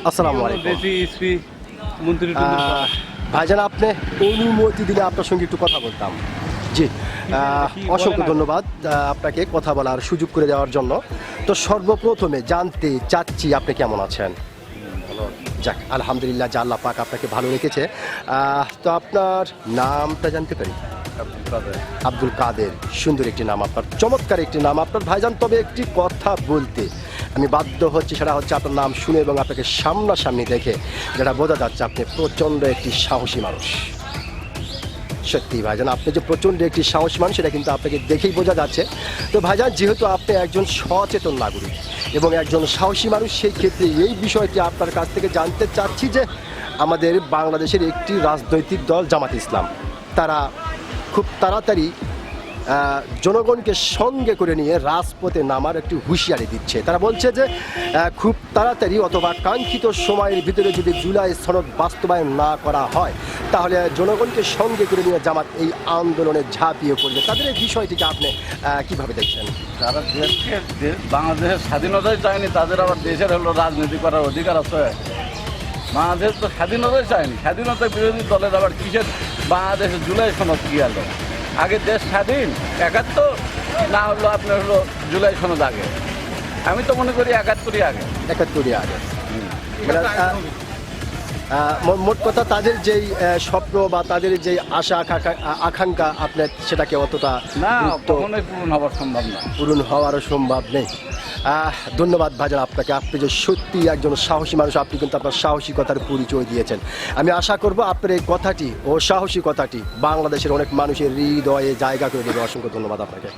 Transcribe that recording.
আসসালামু আলাইকুম ভাইজান, আপনি অনুমতি দিলে আপনার সঙ্গে একটু কথা বলতাম। জি, অসংখ্য ধন্যবাদ আপনাকে কথা বলার সুযোগ করে দেওয়ার জন্য। তো সর্বপ্রথমে জানতে চাচ্ছি আপনি কেমন আছেন? যাক, আলহামদুলিল্লাহ, যে আল্লাহ পাক আপনাকে ভালো রেখেছে। তো আপনার নামটা জানতে পারি? আব্দুল কাদের, সুন্দর একটি নাম আপনার, চমৎকার একটি নাম আপনার ভাইজান। তবে একটি কথা বলতে আমি বাধ্য হচ্ছি, সেটা হচ্ছে আপনার নাম শুনে এবং আপনাকে সামনাসামনি দেখে যেটা বোঝা যাচ্ছে আপনি প্রচণ্ড একটি সাহসী মানুষ। সত্যি ভাইজান, আপনি যে প্রচণ্ড একটি সাহসী মানুষ সেটা কিন্তু আপনাকে দেখেই বোঝা যাচ্ছে। তো ভাইজান, যেহেতু আপনি একজন সচেতন নাগরিক এবং একজন সাহসী মানুষ, সেই ক্ষেত্রে এই বিষয়টি আপনার কাছ থেকে জানতে চাচ্ছি যে আমাদের বাংলাদেশের একটি রাজনৈতিক দল জামাত ইসলাম, তারা খুব তাড়াতাড়ি জনগণকে সঙ্গে করে নিয়ে রাজপথে নামার একটি হুঁশিয়ারি দিচ্ছে। তারা বলছে যে খুব তাড়াতাড়ি অথবা কাঙ্ক্ষিত সময়ের ভিতরে যদি জুলাই সনদ বাস্তবায়ন না করা হয়, তাহলে জনগণকে সঙ্গে করে নিয়ে জামাত এই আন্দোলনে ঝাঁপিয়ে পড়বে। তাদের এই বিষয়টিকে আপনি কীভাবে দেখছেন? যারা দেশকে বাংলাদেশের স্বাধীনতাই চায়নি, তাদের আবার দেশের হলো রাজনীতি করার অধিকার আছে? বাংলাদেশ তো স্বাধীনতাই চায়নি, স্বাধীনতা বিরোধী দলের আবার কিসের বাংলাদেশের জুলাই সনদ কি আলো? আগে দেশ স্বাধীন ৭১, না হলো আপনার হলো জুলাই সনদ আগে। আমি তো মনে করি ৭১ই আগে। ৭১ই আগে। মোট কথা, তাদের যেই স্বপ্ন বা তাদের যেই আশা আকাঙ্ক্ষা আপনার সেটাকে অতটা না কখনোই পূরণ হওয়ার সম্ভব না, পূরণ হওয়ারও সম্ভব নেই। ধন্যবাদ ভাইজান আপনাকে, আপনি যে সত্যি একজন সাহসী মানুষ, আপনি কিন্তু আপনার সাহসিকতার পরিচয় দিয়েছেন। আমি আশা করব আপনার এই কথাটি ও সাহসিকতাটি বাংলাদেশের অনেক মানুষের হৃদয়ে জায়গা করে দেবে। অসংখ্য ধন্যবাদ আপনাকে।